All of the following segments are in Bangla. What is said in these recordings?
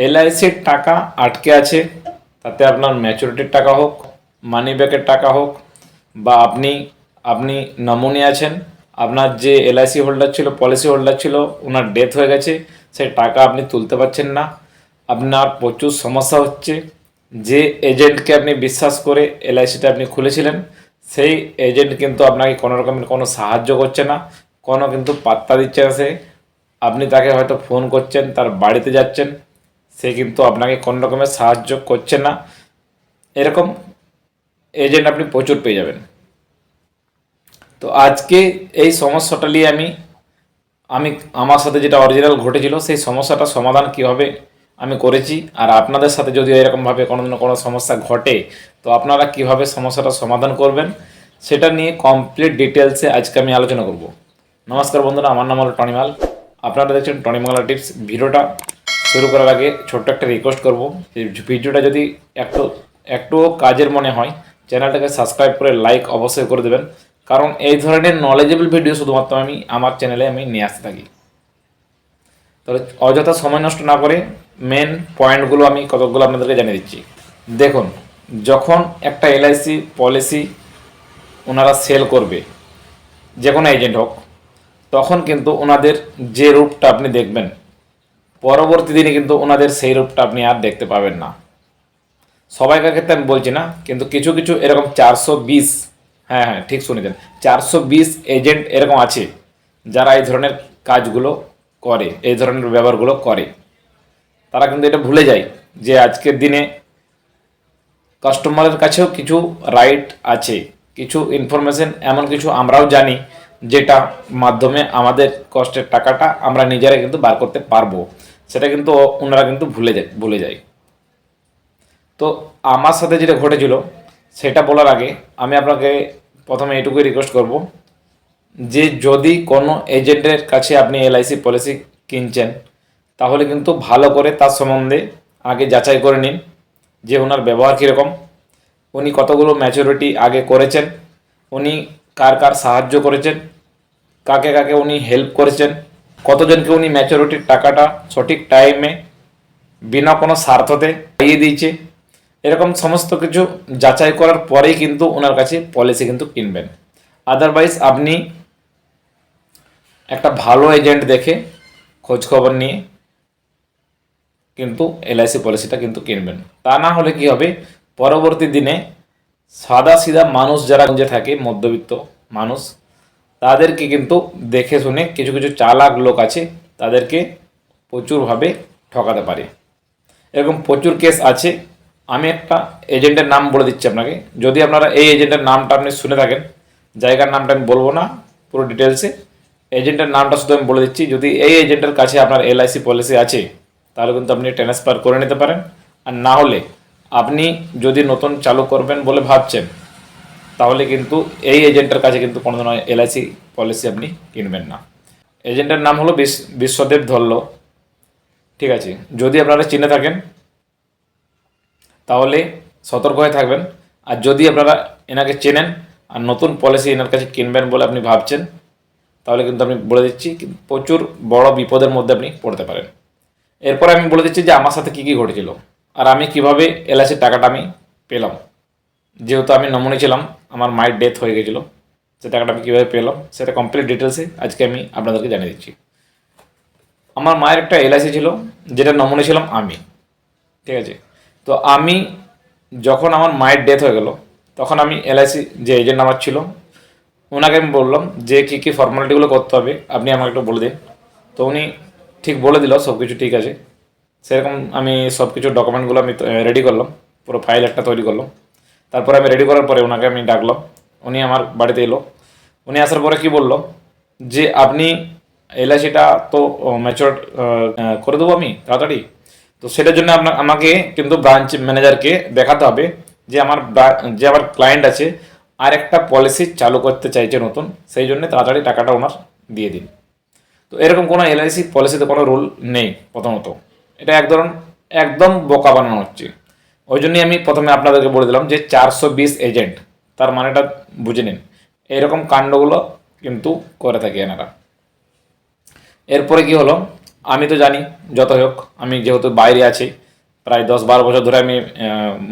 এলআইসির টাকা আটকে আছে, তাতে আপনার ম্যাচুরিটির টাকা হোক, মানি ব্যাকের টাকা হোক, বা আপনি আপনি নমুনে আছেন, আপনার যে এলআইসি হোল্ডার ছিল, পলিসি হোল্ডার ছিল, ওনার ডেথ হয়ে গেছে, সেই টাকা আপনি তুলতে পারছেন না, আপনার প্রচুর সমস্যা হচ্ছে। যে এজেন্টকে আপনি বিশ্বাস করে এলআইসিটা আপনি খুলেছিলেন, সেই এজেন্ট কিন্তু আপনাকে কোনো রকমের কোনো সাহায্য করছে না, কোনো কিন্তু পাত্তা দিচ্ছে না সে। আপনি তাকে হয়তো ফোন করছেন, তার বাড়িতে যাচ্ছেন, সে কিন্তু আপনাকে কোনো রকমের সাহায্য করছে না। এরকম এজেন্ট আপনি প্রচুর পেয়ে যাবেন। তো আজকে এই সমস্যাটা নিয়ে আমি আমি আমার সাথে যেটা অরিজিনাল ঘটেছিল সেই সমস্যাটা সমাধান কীভাবে আমি করেছি, আর আপনাদের সাথে যদি এরকমভাবে কোনো দিন কোনো সমস্যা ঘটে তো আপনারা কীভাবে সমস্যাটা সমাধান করবেন, সেটা নিয়ে কমপ্লিট ডিটেলসে আজকে আমি আলোচনা করব। নমস্কার বন্ধুরা, আমার নাম হলো টনিমাল। আপনারা দেখছেন টনি বাংলা টিপস। ভিডিওটা শুরু করার আগে ছোট্ট একটা রিকোয়েস্ট করব, যে ভিডিওটা যদি একটুও কাজের মনে হয় চ্যানেলটাকে সাবস্ক্রাইব করে লাইক অবশ্যই করে দেবেন, কারণ এই ধরনের নলেজেবল ভিডিও শুধুমাত্র আমি আমার চ্যানেলে নিয়ে আসতে থাকি। তাহলে অযথা সময় নষ্ট না করে মেন পয়েন্টগুলো আমি কতকগুলো আপনাদেরকে জানিয়ে দিচ্ছি। দেখুন, যখন একটা এলআইসি পলিসি ওনারা সেল করবে, যে কোনো এজেন্ট হোক, তখন কিন্তু ওনাদের যে রূপটা আপনি দেখবেন, পরবর্তী দিনে কিন্তু ওনাদের সেই রূপটা আপনি আর দেখতে পাবেন না। সবাইকার ক্ষেত্রে আমি বলছি না, কিন্তু কিছু কিছু এরকম 420, হ্যাঁ ঠিক শুনেছেন, 420 এজেন্ট এরকম আছে যারা এই ধরনের কাজগুলো করে, এই ধরনের ব্যবহারগুলো করে। তারা কিন্তু এটা ভুলে যায় যে আজকের দিনে কাস্টমারের কাছেও কিছু রাইট আছে, কিছু ইনফরমেশন এমন কিছু আমরাও জানি যেটা মাধ্যমে আমাদের কষ্টের টাকাটা আমরা নিজেরাই কিন্তু বার করতে পারবো, সেটা কিন্তু ওনারা কিন্তু ভুলে যায়। তো আমার সাথে যেটা ঘটেছিল সেটা বলার আগে আমি আপনাকে প্রথমে এটুকুই রিকোয়েস্ট করব, যে যদি কোনো এজেন্টের কাছে আপনি এলআইসি পলিসি কিনছেন, তাহলে কিন্তু ভালো করে তার সম্বন্ধে আগে যাচাই করে নিন যে ওনার ব্যবহার কীরকম, উনি কতগুলো ম্যাচুরিটি আগে করেছেন, উনি কার কার সাহায্য করেছেন, কাকে কাকে উনি হেল্প করেছেন, কতজনকে উনি ম্যাচুরিটির টাকাটা সঠিক টাইমে বিনা কোনো স্বার্থতে পাইয়ে দিয়েছে। এরকম সমস্ত কিছু যাচাই করার পরেই কিন্তু ওনার কাছে পলিসি কিন্তু কিনবেন। আদারওয়াইজ আপনি একটা ভালো এজেন্ট দেখে খোঁজখবর নিয়ে কিন্তু এলআইসি পলিসিটা কিন্তু কিনবেন। তা না হলে কি হবে, পরবর্তী দিনে সাদা সিধা মানুষ যারা যে থাকে, মধ্যবিত্ত মানুষ, তাদেরকে কিন্তু দেখে শুনে কিছু কিছু চালাক লোক আছে, তাদেরকে প্রচুরভাবে ঠকাতে পারে। এরকম প্রচুর কেস আছে। আমি একটা এজেন্টের নাম বলে দিচ্ছি আপনাকে, যদি আপনারা এই এজেন্টের নামটা আপনি শুনে থাকেন, জায়গার নামটা আমি বলবো না পুরো ডিটেলসে, এজেন্টের নামটা শুধু আমি বলে দিচ্ছি। যদি এই এজেন্টের কাছে আপনার এলআইসি পলিসি আছে, তাহলে কিন্তু আপনি ট্রান্সফার করে নিতে পারেন। আর না হলে আপনি যদি নতুন চালু করবেন বলে ভাবছেন, তাহলে কিন্তু এই এজেন্টের কাছে কিন্তু কোনো দিন এলআইসি পলিসি আপনি কিনবেন না। এজেন্টের নাম হলো বিশ্বদেব ধল্ল। ঠিক আছে, যদি আপনারা চিনে থাকেন তাহলে সতর্ক হয়ে থাকবেন। আর যদি আপনারা এনাকে চেনেন আর নতুন পলিসি এনার কাছে কিনবেন বলে আপনি ভাবছেন, তাহলে কিন্তু আমি বলে দিচ্ছি প্রচুর বড় বিপদের মধ্যে আপনি পড়তে পারেন। এরপর আমি বলে দিচ্ছি যে আমার সাথে কী কী ঘটেছিল আর আমি কিভাবে এলআইসির টাকাটা আমি পেলাম। যেহেতু আমি নমুনি ছিলাম, আমার মায়ের ডেথ হয়ে গেছিলো, সে টাকাটা আমি কীভাবে পেলাম সেটা কমপ্লিট ডিটেলসে আজকে আমি আপনাদেরকে জানিয়ে দিচ্ছি। আমার মায়ের একটা এলআইসি ছিল, যেটা নমুনি ছিলাম আমি। ঠিক আছে, তো আমি যখন আমার মায়ের ডেথ হয়ে গেল, তখন আমি এলআইসি যে এজেন্ট আমার ছিল, ওনাকে আমি বললাম যে কী কী ফর্মালিটিগুলো করতে হবে আপনি আমাকে একটু বলে দিন। তো উনি ঠিক বলে দিল, সব কিছু ঠিক আছে। সেরকম আমি সব কিছু ডকুমেন্টগুলো আমি রেডি করলাম, পুরো ফাইল একটা তৈরি করলাম। তারপরে আমি রেডি করার পরে ওনাকে আমি ডাকলাম, উনি আমার বাড়িতে এলো। উনি আসার পরে কি বলল, যে আপনি এলআইসিটা তো ম্যাচিওর করে দেবো আমি তাড়াতাড়ি, তো সেটার জন্য আমাকে কিন্তু ব্রাঞ্চ ম্যানেজারকে দেখাতে হবে যে আমার ক্লায়েন্ট আছে আর একটা পলিসি চালু করতে চাইছে নতুন, সেই জন্য তাড়াতাড়ি টাকাটা ওনার দিয়ে দিন। তো এরকম কোনো এলআইসি পলিসিতে কোনো রুল নেই প্রথমত, এটা একদম বোকা বানানো হচ্ছে। ওই জন্যই আমি প্রথমে আপনাদেরকে বলে দিলাম যে 420 এজেন্ট, তার মানেটা বুঝে নিন। এরকম কাণ্ডগুলো কিন্তু করে থাকে এনারা। এরপরে কি হলো, আমি তো জানি, যতই হোক আমি যেহেতু বাইরে আছি, প্রায় 10-12 বছর ধরে আমি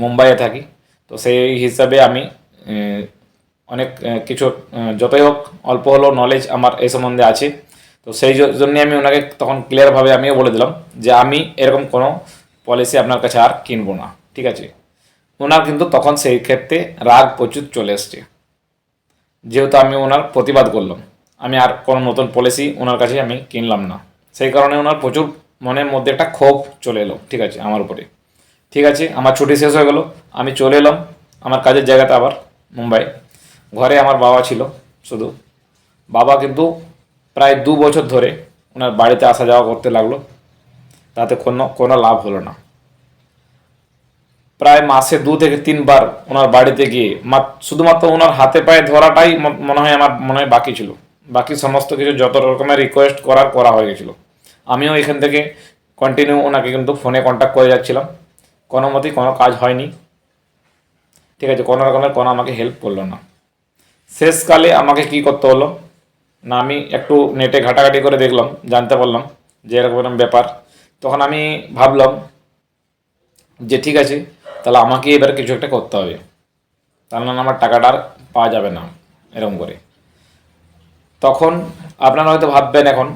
মুম্বাইয়ে থাকি, তো সেই হিসাবে আমি অনেক কিছু যতই হোক অল্প হলেও নলেজ আমার এই সম্বন্ধে আছে। তো সেই জন্যে আমি ওনাকে তখন ক্লিয়ারভাবে আমিও বলে দিলাম যে আমি এরকম কোনো পলিসি আপনার কাছে আর কিনবো না, ঠিক আছে। ওনার কিন্তু তখন সেই ক্ষেত্রে রাগ প্রচুর চলে এসছে, যেহেতু আমি ওনার প্রতিবাদ করলাম, আমি আর কোনো নতুন পলিসি ওনার কাছে আমি কিনলাম না। সেই কারণে ওনার প্রচুর মনের মধ্যে একটা ক্ষোভ চলে এলো, ঠিক আছে, আমার উপরে। ঠিক আছে, আমার ছুটি শেষ হয়ে গেল, আমি চলে এলাম আমার কাজের জায়গাতে আবার মুম্বাই। ঘরে আমার বাবা ছিল শুধু। বাবা কিন্তু প্রায় 2 বছর ধরে ওনার বাড়িতে আসা যাওয়া করতে লাগলো, তাতে কোনো কোনো লাভ হলো না। প্রায় মাসে 2 থেকে 3 বার ওনার বাড়িতে গিয়ে শুধুমাত্র ওনার হাতে পায়ে ধরাটাই আমার মনে হয় বাকি ছিল। বাকি সমস্ত কিছু যত রকমের রিকোয়েস্ট করা হয়ে গেছিলো। আমিও এখান থেকে কন্টিনিউ ওনাকে কিন্তু ফোনে কন্ট্যাক্ট করে যাচ্ছিলাম, কোনো মতেই কোনো কাজ হয়নি, ঠিক আছে। কোনো রকমের কোনো আমাকে হেল্প করলো না। শেষকালে আমাকে কি করতে হলো না, আমি একটু নেটে ঘাটাঘাটি করে দেখলাম, জানতে পারলাম যে এরকম এরকম ব্যাপার। তখন আমি ভাবলাম যে ঠিক আছে, তাহলে আমাকে এবার কিছু একটা করতে হবে, তাহলে না আমার টাকাটা আর পাওয়া যাবে না এরকম করে। তখন আপনারা হয়তো ভাববেন এখন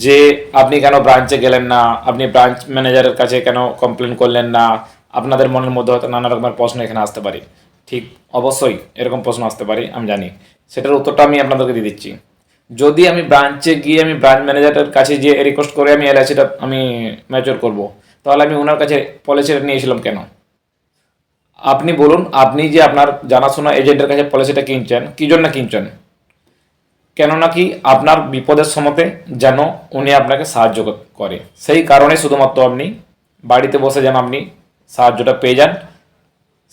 যে আপনি কেন ব্রাঞ্চে গেলেন না, আপনি ব্রাঞ্চ ম্যানেজারের কাছে কেন কমপ্লেন করলেন না, আপনাদের মনের মধ্যে হয়তো নানা রকমের প্রশ্ন এখানে আসতে পারে। ঠিক, অবশ্যই এরকম প্রশ্ন আসতে পারে, আমি জানি। সেটার উত্তরটা আমি আপনাদেরকে দিয়ে দিচ্ছি। যদি আমি ব্রাঞ্চে গিয়ে আমি ব্রাঞ্চ ম্যানেজারের কাছে যে রিকোয়েস্ট করে আমি এলআইসিটা আমি ম্যাচিওর করব, তাহলে আমি ওনার কাছে পলিসিটা নিয়েছিলাম কেন? আপনি বলুন, আপনি যে আপনার জানাশোনা এজেন্টের কাছে পলিসিটা কিনছেন, কী জন্য কিনছেন? কেননা কি আপনার বিপদের সময়তে যেন উনি আপনাকে সাহায্য করে, সেই কারণে শুধুমাত্র আপনি বাড়িতে বসে যেন আপনি সাহায্যটা পেয়ে যান,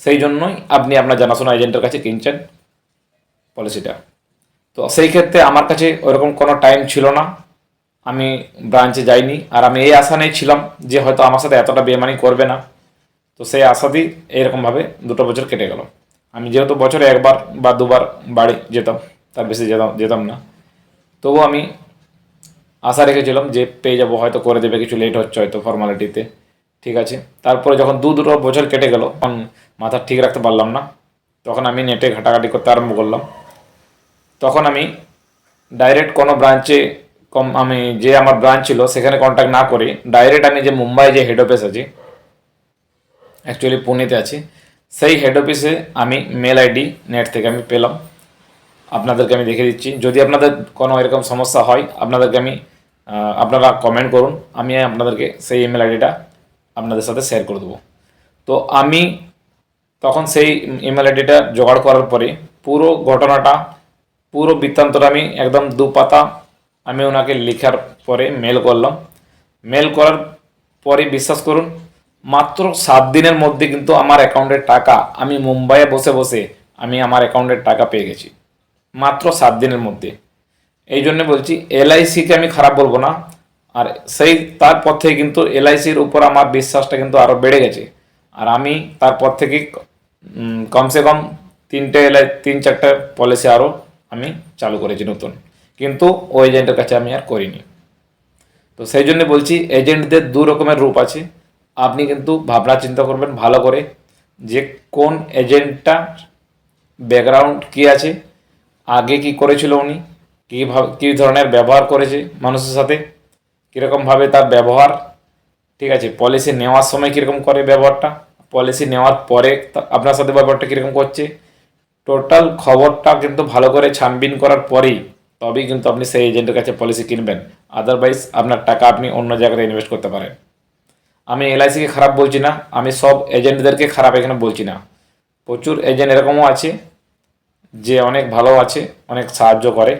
সেই জন্যই আপনি আপনার জানাশোনা এজেন্টের কাছে কিনছেন পলিসিটা। তো সেই ক্ষেত্রে আমার কাছে ওরকম কোনো টাইম ছিল না, আমি ব্রাঞ্চে যাইনি, আর আমি এই আশা নিয়ে ছিলাম যে হয়তো আমার সাথে এতটা বেমানি করবে না। তো সেই আশাতেই এইরকমভাবে 2 বছর কেটে গেল। আমি যেহেতু বছরে 1 বা 2 বার বাড়ি যেতাম, তার বেশি যেতাম না, তবু আমি আশা রেখেছিলাম যে পেয়ে যাবো, হয়তো করে দেবে, কিছু লেট হচ্ছে হয়তো ফর্মালিটিতে, ঠিক আছে। তারপরে যখন দুটো বছর কেটে গেল, তখন মাথা ঠিক রাখতে পারলাম না, তখন আমি নেটে ঘাটাঘাটি করতে আরম্ভ করলাম। তখন আমি ডাইরেক্ট কোনো ব্রাঞ্চে আমি যে আমার ব্রাঞ্চ ছিল সেখানে কন্ট্যাক্ট না করে ডাইরেক্ট আমি যে মুম্বাই যে হেড অফিস আছে, অ্যাকচুয়ালি পুনেতে আছে, সেই হেড অফিসে আমি মেল আইডি নেট থেকে আমি পেলাম। আপনাদেরকে আমি দেখে দিচ্ছি, যদি আপনাদের কোনো এরকম সমস্যা হয় আপনাদেরকে আমি আপনারা কমেন্ট করুন, আমি আপনাদেরকে সেই ইমেল আইডিটা আপনাদের সাথে শেয়ার করে দেবো। তো আমি তখন সেই ইমেল আইডিটা জোগাড় করার পরে পুরো ঘটনাটা, পুরো বৃত্তান্তটা আমি একদম 2 পাতা আমি ওনাকে লেখার পরে মেল করলাম। মেল করার পরে বিশ্বাস করুন, মাত্র 7 দিনের মধ্যে কিন্তু আমার অ্যাকাউন্টের টাকা, আমি মুম্বাইয়ে বসে বসে আমি আমার অ্যাকাউন্টের টাকা পেয়ে গেছি, মাত্র 7 দিনের মধ্যে। এই জন্য বলছি এলআইসিকে আমি খারাপ বলবো না, আর সেই তারপর থেকে কিন্তু এলআইসির উপর আমার বিশ্বাসটা কিন্তু আরও বেড়ে গেছে। আর আমি তারপর থেকে কমসে কম 3-4টা পলিসি আরও আমি চালু করেছি নতুন, কিন্তু ওই এজেন্টের কাছে আমি আর করিনি। তো সেই জন্য বলছি এজেন্টদের 2 রকমের রূপ আছে। আপনি কিন্তু ভাবনা চিন্তা করবেন ভালো করে যে কোন এজেন্টটা ব্যাকগ্রাউন্ড কী আছে, আগে কি করেছিল উনি, কী ধরনের ব্যবহার করেছে মানুষের সাথে, কীরকমভাবে তার ব্যবহার, ঠিক আছে। পলিসি নেওয়ার সময় কীরকম করে ব্যবহারটা, পলিসি নেওয়ার পরে আপনার সাথে ব্যবহারটা কীরকম করছে, টোটাল খবরটা কিন্তু ভালো করে ছানবিন করার পরেই তবেই কিন্তু আপনি সেই এজেন্টের কাছে পলিসি কিনবেন। আদারওয়াইজ আপনার টাকা আপনি অন্য জায়গায় ইনভেস্ট করতে পারেন। আমি এলআইসিকে খারাপ বলছি না, আমি সব এজেন্টদেরকে খারাপ এখানে বলছি না। প্রচুর এজেন্ট এরকমও আছে যে অনেক ভালো আছে, অনেক সাহায্য করে,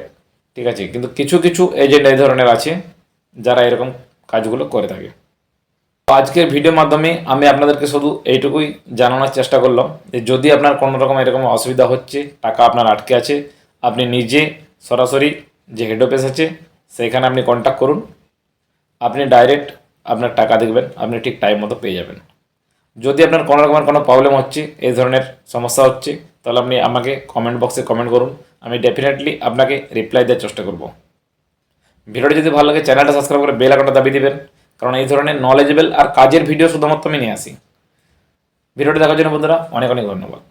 ঠিক আছে। কিন্তু কিছু কিছু এজেন্ট এই ধরনের আছে যারা এরকম কাজগুলো করে থাকে। তো আজকের ভিডিওর মাধ্যমে আমি আপনাদেরকে শুধু এইটুকুই জানানোর চেষ্টা করলাম যে যদি আপনার কোনো রকম এরকম অসুবিধা হচ্ছে, টাকা আপনার আটকে আছে, আপনি নিজে সরাসরি যে হেড অফিস আছে সেইখানে আপনি কন্ট্যাক্ট করুন, আপনি ডাইরেক্ট আপনার টাকা দেখবেন, আপনি ঠিক টাইম মতো পেয়ে যাবেন। যদি আপনার কোনো রকমের কোনো প্রবলেম হচ্ছে, এই ধরনের সমস্যা হচ্ছে, তাহলে আপনি আমাকে কমেন্ট বক্সে কমেন্ট করুন, আমি ডেফিনেটলি আপনাকে রিপ্লাই দেওয়ার চেষ্টা করব। ভিডিওটি যদি ভালো লাগে চ্যানেলটা সাবস্ক্রাইব করে বেল আইকনটা দাবিয়ে দিবেন, কারণ এই ধরনের নলেজেবল আর কাজের ভিডিও শুধুমাত্র আমি নিয়ে আসি। ভিডিওটি দেখার জন্য বন্ধুরা অনেক অনেক ধন্যবাদ।